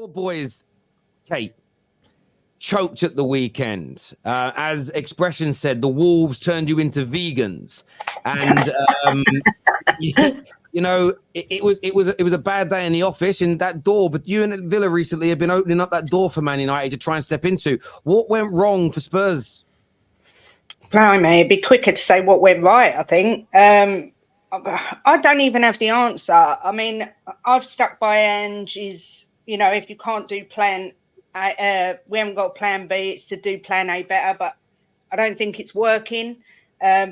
Your boys, Kate, choked at the weekend. As Expression said, the Wolves turned you into vegans, and it was a bad day in the office. And that door, but you and Villa recently have been opening up that door for Man United to try and step into. What went wrong for Spurs? Blimey, it'd be quicker to say what went right, I think. I don't even have the answer. I mean, I've stuck by Ange's, if you can't do plan A, we haven't got plan B, it's to do plan A better, but I don't think it's working.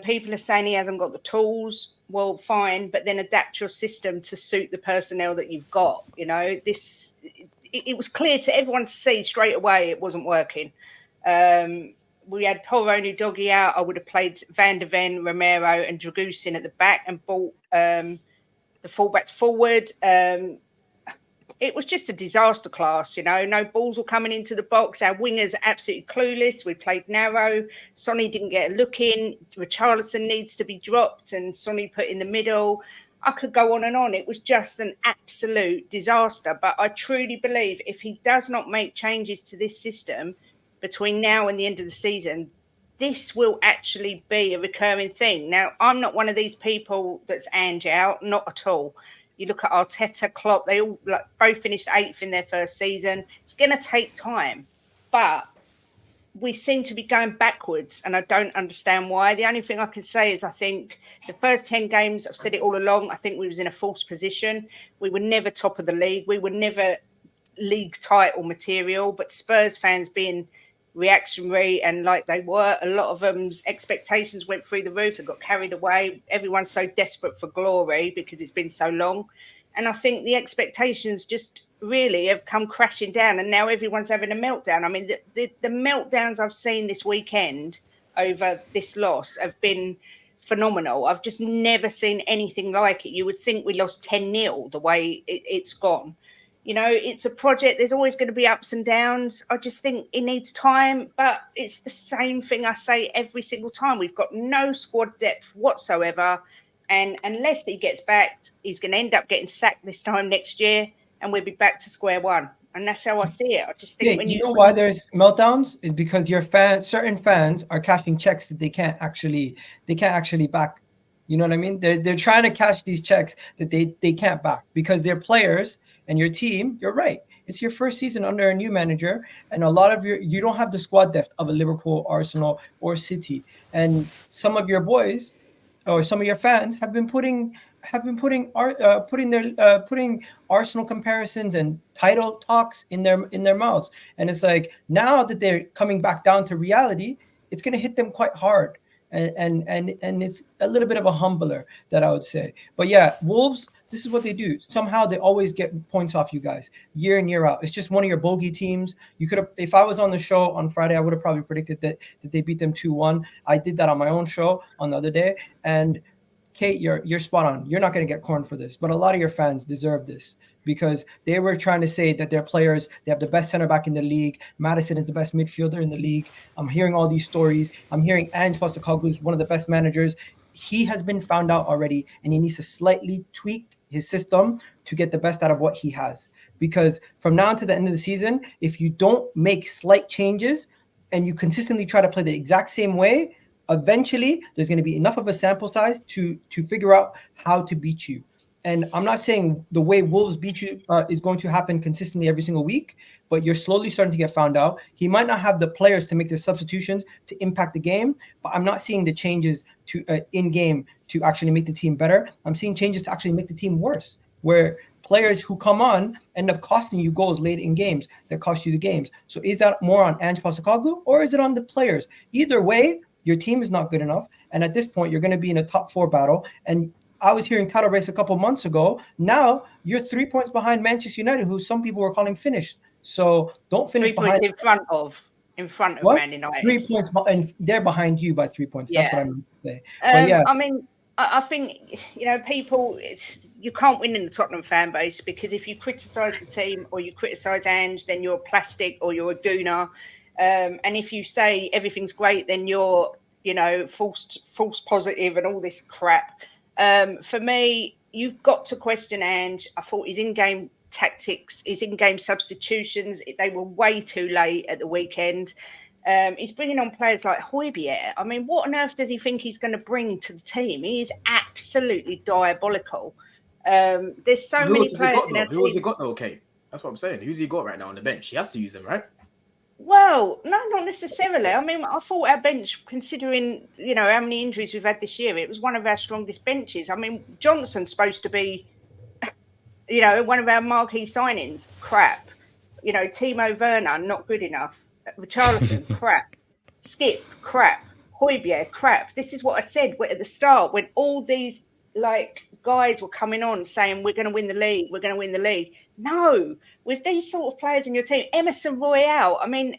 People are saying he hasn't got the tools. Well, fine, but then adapt your system to suit the personnel that you've got. It was clear to everyone to see straight away it wasn't working. We had poor only Doggy out. I would have played Van de Ven, Romero, and Dragusin at the back and brought the fullbacks forward. It was just a disaster class, No balls were coming into the box. Our wingers absolutely clueless. We played narrow. Sonny didn't get a look in. Richarlison needs to be dropped and Sonny put in the middle. I could go on and on. It was just an absolute disaster. But I truly believe if he does not make changes to this system between now and the end of the season, this will actually be a recurring thing. Now, I'm not one of these people that's Ange out, not at all. You look at Arteta, Klopp, they all both finished 8th in their first season. It's going to take time, but we seem to be going backwards, and I don't understand why. The only thing I can say is I think the first 10 games, I've said it all along, I think we was in a false position. We were never top of the league. We were never league title material, but Spurs fans being reactionary and like they were, a lot of them's expectations went through the roof and got carried away. Everyone's so desperate for glory because it's been so long, and I think the expectations just really have come crashing down, and now everyone's having a meltdown. I mean, the meltdowns I've seen this weekend over this loss have been phenomenal. I've just never seen anything like it. You would think we lost 10-0 the way it's gone. It's a project. There's always going to be ups and downs. I just think it needs time, but it's the same thing I say every single time. We've got no squad depth whatsoever. And unless he gets backed, he's going to end up getting sacked this time next year and we'll be back to square one. And that's how I see it. I just think you know why there's meltdowns is because certain fans are cashing checks that they can't actually back. You know what I mean? They're trying to cash these checks that they can't back because their players and your team, you're right. It's your first season under a new manager, and a lot of you don't have the squad depth of a Liverpool, Arsenal, or City. And some of your boys or some of your fans have been putting Arsenal comparisons and title talks in their mouths. And it's like now that they're coming back down to reality, it's going to hit them quite hard. And it's a little bit of a humbler, that I would say. But yeah, Wolves, this is what they do. Somehow they always get points off you guys year in, year out. It's just one of your bogey teams. You could have, if I was on the show on Friday, I would have probably predicted that they beat them 2-1. I did that on my own show on the other day. And Kate, you're spot on. You're not going to get corn for this, but a lot of your fans deserve this because they were trying to say that their players, they have the best center back in the league. Madison is the best midfielder in the league. I'm hearing all these stories. I'm hearing Ange Postecoglou is one of the best managers. He has been found out already, and he needs to slightly tweak his system to get the best out of what he has. Because from now to the end of the season, if you don't make slight changes and you consistently try to play the exact same way, eventually there's going to be enough of a sample size to figure out how to beat you. And I'm not saying the way Wolves beat you is going to happen consistently every single week, but you're slowly starting to get found out. He might not have the players to make the substitutions to impact the game, but I'm not seeing the changes to in game to actually make the team better. I'm seeing changes to actually make the team worse, where players who come on end up costing you goals late in games that cost you the games. So is that more on Ange Postecoglou or is it on the players? Either way, your team is not good enough. And at this point, you're going to be in a top 4 battle. And I was hearing title race a couple months ago. Now you're 3 points behind Manchester United, who some people were calling finished. So don't finish 3 points in front of Man United. 3 points, and they're behind you by 3 points. That's what I meant to say. I mean, I think, people, you can't win in the Tottenham fan base because if you criticise the team or you criticise Ange, then you're plastic or you're a gooner. And if you say everything's great, then you're, false positive and all this crap. For me, you've got to question Ange. I thought his in-game tactics, his in-game substitutions, they were way too late at the weekend. He's bringing on players like Højbjerg. I mean, what on earth does he think he's going to bring to the team? He is absolutely diabolical. There's so many players in our team. Who has he got though? Okay, that's what I'm saying. Who's he got right now on the bench? He has to use him, right? Well, no, not necessarily. I mean, I thought our bench, considering, you know, how many injuries we've had this year, it was one of our strongest benches. I mean, Johnson's supposed to be, you know, one of our marquee signings. Crap. You know, Timo Werner, not good enough. Richarlison, crap. Skip, crap. Højbjerg, crap. This is what I said at the start when all these, like, guys were coming on saying, we're going to win the league, we're going to win the league. No, with these sort of players in your team, Emerson Royale, I mean,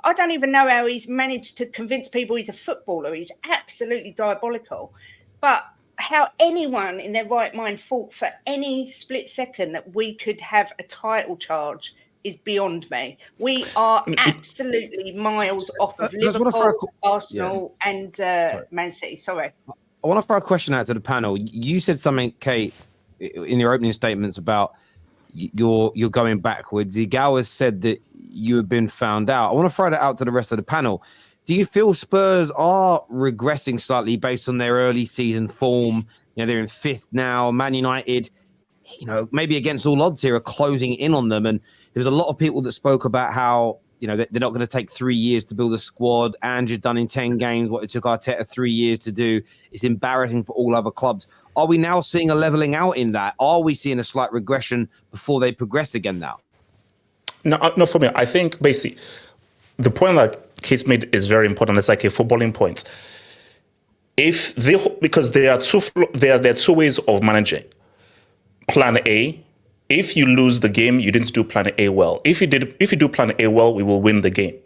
I don't even know how he's managed to convince people he's a footballer. He's absolutely diabolical. But how anyone in their right mind thought for any split second that we could have a title charge is beyond me. We are absolutely miles off of Liverpool, Arsenal, and Man City. Sorry. I want to throw a question out to the panel. You said something, Kate, in your opening statements about you're going backwards. Igal has said that you have been found out. I want to throw that out to the rest of the panel. Do you feel Spurs are regressing slightly based on their early season form? You know, they're in fifth now. Man United, you know, maybe against all odds here, are closing in on them. And there's a lot of people that spoke about how, you know, they're not going to take 3 years to build a squad. Ange has done in 10 games what it took Arteta 3 years to do. It's embarrassing for all other clubs. Are we now seeing a leveling out in that? Are we seeing a slight regression before they progress again now? No, for me, I think basically the point that Kate made is very important. It's like a footballing point. Because there are two ways of managing. Plan A. If you lose the game, you didn't do plan A well. If you do plan A well, we will win the game.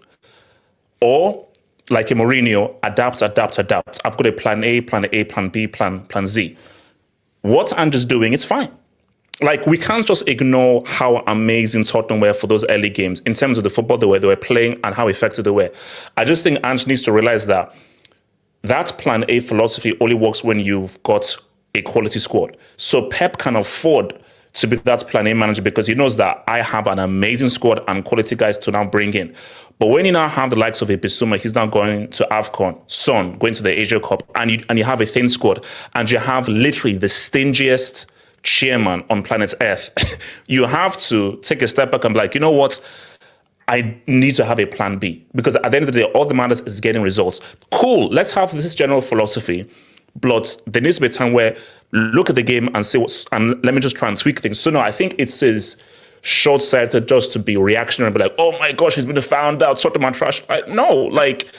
Or, like a Mourinho, adapt. I've got a plan A, plan B, plan Z. What Ange's doing, it's fine. Like, we can't just ignore how amazing Tottenham were for those early games in terms of the football they were playing and how effective they were. I just think Ange needs to realize that plan A philosophy only works when you've got a quality squad. So Pep can afford to be that plan A manager because he knows that I have an amazing squad and quality guys to now bring in. But when you now have the likes of a Bissouma, he's now going to AFCON, Son going to the Asia Cup, and you have a thin squad, and you have literally the stingiest chairman on planet Earth. You have to take a step back and be like, you know what? I need to have a plan B because at the end of the day, all that matters is getting results. Cool, let's have this general philosophy, but there needs to be a time where look at the game and say and let me just try and tweak things. So no, I think it is short-sighted just to be reactionary and be like, oh my gosh, he's been found out, sort of my trash. No, like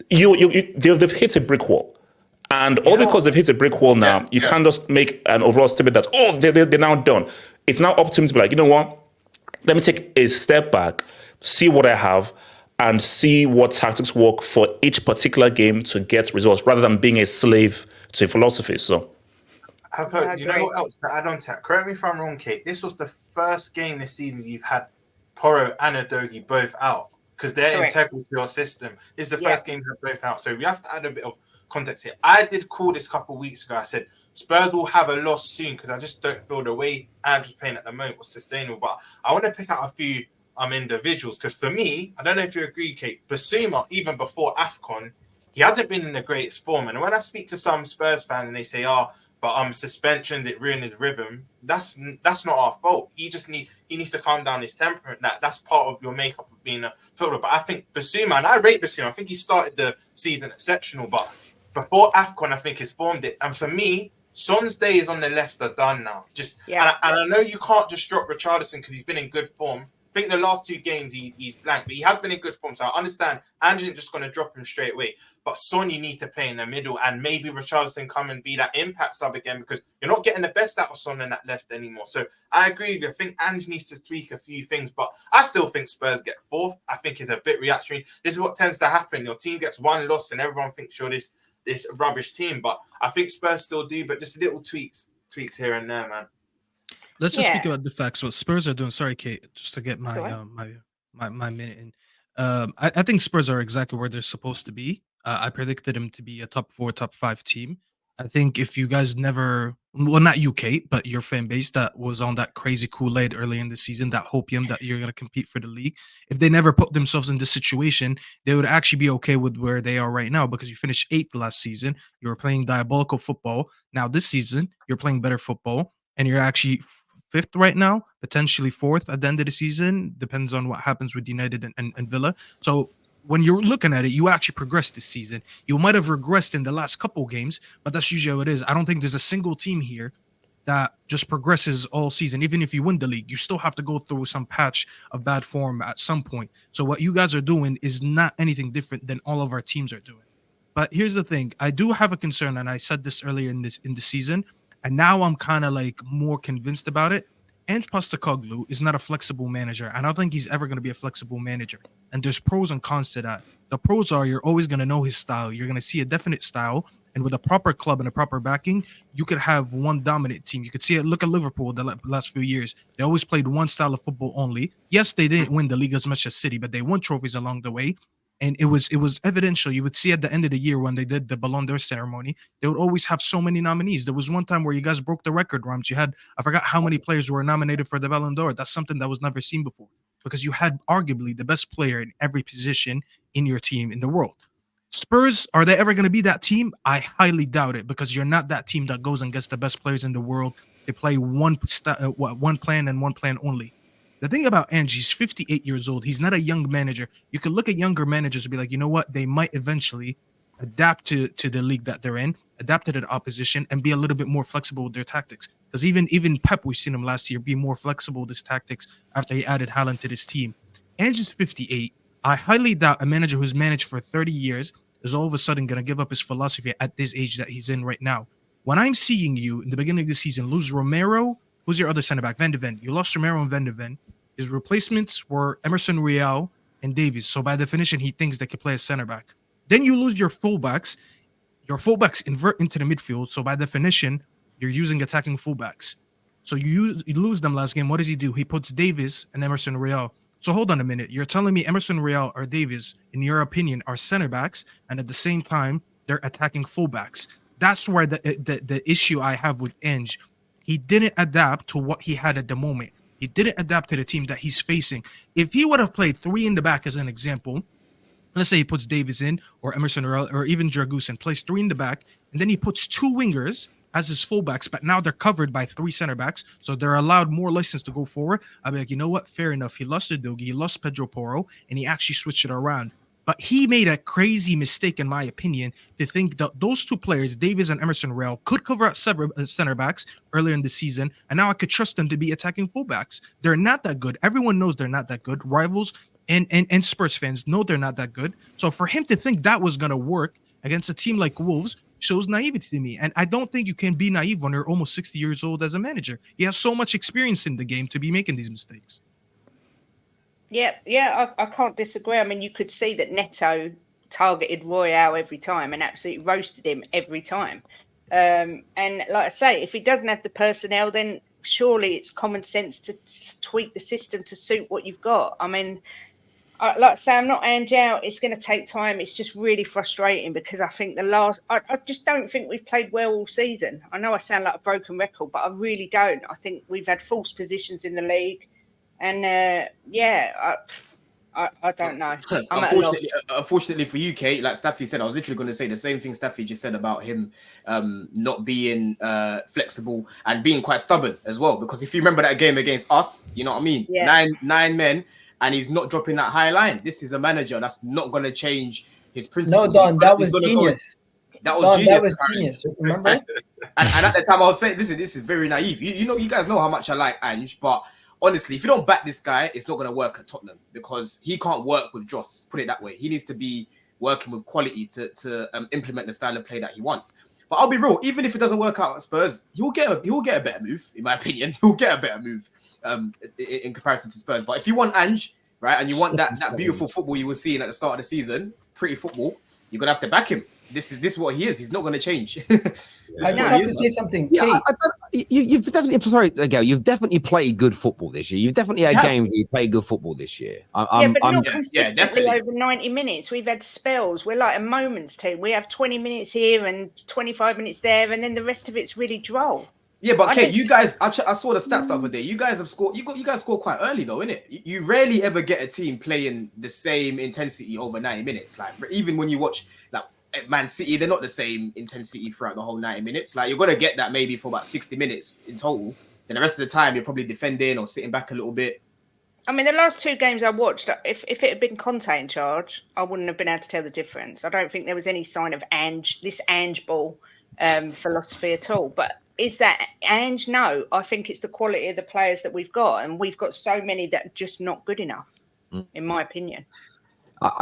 they've hit a brick wall. And all because they've hit a brick wall now, you can't just make an overall statement that, oh, they're now done. It's now up to him to be like, you know what? Let me take a step back, see what I have, and see what tactics work for each particular game to get results rather than being a slave to a philosophy. So, I've heard, you know what else to add on to that? Correct me if I'm wrong, Kate. This was the first game this season you've had Porro and Udogie both out because they're integral to your system. This is the first game you've had both out. So we have to add a bit of context here. I did call this a couple of weeks ago. I said Spurs will have a loss soon because I just don't feel the way Ange's playing at the moment was sustainable. But I want to pick out a few individuals because for me, I don't know if you agree, Kate, Bissouma, even before AFCON, he hasn't been in the greatest form. And when I speak to some Spurs fans and they say, but suspension, it ruined his rhythm. That's not our fault. He needs to calm down his temperament. That's part of your makeup of being a footballer. But I think Bissouma, and I rate Bissouma, I think he started the season exceptional, but before AFCON, I think he's formed it. And for me, Son's days on the left are done now. And I know you can't just drop Richarlison because he's been in good form. I think the last two games he's blank, but he has been in good form. So I understand Ange isn't just going to drop him straight away. But Son, you need to play in the middle and maybe Richarlison come and be that impact sub again because you're not getting the best out of Son in that left anymore. So I agree with you. I think Ange needs to tweak a few things, but I still think Spurs get fourth. I think it's a bit reactionary. This is what tends to happen. Your team gets one loss and everyone thinks you're this rubbish team. But I think Spurs still do, but just little tweaks here and there, man. Let's just speak about the facts. What Spurs are doing. Sorry, Kate, just to get my minute in. I think Spurs are exactly where they're supposed to be. I predicted them to be a top 4, top 5 team. I think if you guys never, well, not you, Kate, but your fan base that was on that crazy Kool-Aid early in the season, that hopium that you're going to compete for the league, if they never put themselves in this situation, they would actually be okay with where they are right now, because you finished 8th last season. You were playing diabolical football. Now this season, you're playing better football, and you're actually 5th right now, potentially 4th at the end of the season. Depends on what happens with United and Villa. So when you're looking at it, you actually progressed this season. You might have regressed in the last couple games, but that's usually how it is. I don't think there's a single team here that just progresses all season. Even if you win the league, you still have to go through some patch of bad form at some point. So what you guys are doing is not anything different than all of our teams are doing. But here's the thing. I do have a concern, and I said this earlier in the season, and now I'm kind of like more convinced about it. Ange Postecoglou is not a flexible manager. I don't think he's ever going to be a flexible manager. And there's pros and cons to that. The pros are you're always going to know his style. You're going to see a definite style. And with a proper club and a proper backing, you could have one dominant team. You could see it. Look at Liverpool the last few years. They always played one style of football only. Yes, they didn't win the league as much as City, but they won trophies along the way. And it was evidential. You would see at the end of the year when they did the Ballon d'Or ceremony, they would always have so many nominees. There was one time where you guys broke the record, Rams. You had, I forgot how many players were nominated for the Ballon d'Or. That's something that was never seen before, because you had arguably the best player in every position in your team in the world. Spurs, are they ever going to be that team? I highly doubt it, because you're not that team that goes and gets the best players in the world. They play one plan and one plan only. The thing about Ange, he's 58 years old. He's not a young manager. You can look at younger managers and be like, you know what? They might eventually adapt to the league that they're in, adapt to the opposition, and be a little bit more flexible with their tactics. Because even Pep, we've seen him last year, be more flexible with his tactics after he added Haaland to this team. Ange is 58. I highly doubt a manager who's managed for 30 years is all of a sudden going to give up his philosophy at this age that he's in right now. When I'm seeing you in the beginning of the season lose Romero, who's your other center back? Van de Ven. You lost Romero and Van de Ven. His replacements were Emerson Real and Davies. So by definition, he thinks they could play as center back. Then you lose your fullbacks. Your fullbacks invert into the midfield. So by definition, you're using attacking fullbacks. So you lose them last game. What does he do? He puts Davies and Emerson Real. So hold on a minute. You're telling me Emerson Real or Davies, in your opinion, are center backs, and at the same time, they're attacking fullbacks. That's where the issue I have with Ange. He didn't adapt to what he had at the moment. He didn't adapt to the team that he's facing. If he would have played 3 in the back as an example, let's say he puts Davies in, or Emerson or even Dragusin, plays 3 in the back, and then he puts 2 wingers as his fullbacks, but now they're covered by 3 center backs, so they're allowed more license to go forward. I'll be like, you know what? Fair enough. He lost Udogie, he lost Pedro Porro, and he actually switched it around. But he made a crazy mistake, in my opinion, to think that those 2 players, Davies and Emerson Real, could cover out center backs earlier in the season, and now I could trust them to be attacking fullbacks. They're not that good. Everyone knows they're not that good. Rivals and Spurs fans know they're not that good. So for him to think that was going to work against a team like Wolves shows naivety to me. And I don't think you can be naive when you're almost 60 years old as a manager. He has so much experience in the game to be making these mistakes. Yeah, I can't disagree. I mean, you could see that Neto targeted Royale every time and absolutely roasted him every time. And like I say, if he doesn't have the personnel, then surely it's common sense to tweak the system to suit what you've got. I mean, like I say, I'm not Ange out. It's going to take time. It's just really frustrating because I think I just don't think we've played well all season. I know I sound like a broken record, but I really don't. I think we've had false positions in the league. And I don't know. Unfortunately for you, Kate, like Staffy said, I was literally going to say the same thing Staffy just said about him not being flexible and being quite stubborn as well. Because if you remember that game against us, you know what I mean? Yeah. Nine men, and he's not dropping that high line. This is a manager that's not going to change his principles. No, Don, that was genius. That was genius. That was genius. Remember? and at the time, I was saying, listen, this is very naive. You guys know how much I like Ange, but honestly, if you don't back this guy, it's not going to work at Tottenham because he can't work with Joss. Put it that way. He needs to be working with quality to implement the style of play that he wants. But I'll be real. Even if it doesn't work out at Spurs, he'll get a better move. In my opinion, he'll get a better move in comparison to Spurs. But if you want Ange, right, and you want that beautiful football you were seeing at the start of the season, pretty football, you're gonna have to back him. this is what he is. He's not going to change. I just have to say something. Yeah, Kate, you've definitely, sorry, Gail, you've definitely played good football this year. You've definitely had games where you played good football this year. But not consistently definitely. over 90 minutes. We've had spells. We're like a moments team. We have 20 minutes here and 25 minutes there, and then the rest of it's really droll. Yeah, but Kate, you guys, I saw the stats the other day. You guys have scored. You guys score quite early though, innit? You rarely ever get a team playing the same intensity over 90 minutes. Like even when you watch like Man City, they're not the same intensity throughout the whole 90 minutes. Like you're gonna get that maybe for about 60 minutes in total. Then the rest of the time you're probably defending or sitting back a little bit. I mean, the last 2 games I watched, if it had been Conte in charge, I wouldn't have been able to tell the difference. I don't think there was any sign of this Ange ball philosophy at all. But is that Ange? No, I think it's the quality of the players that we've got, and we've got so many that are just not good enough, in my opinion.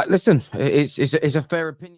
Listen, it's a fair opinion.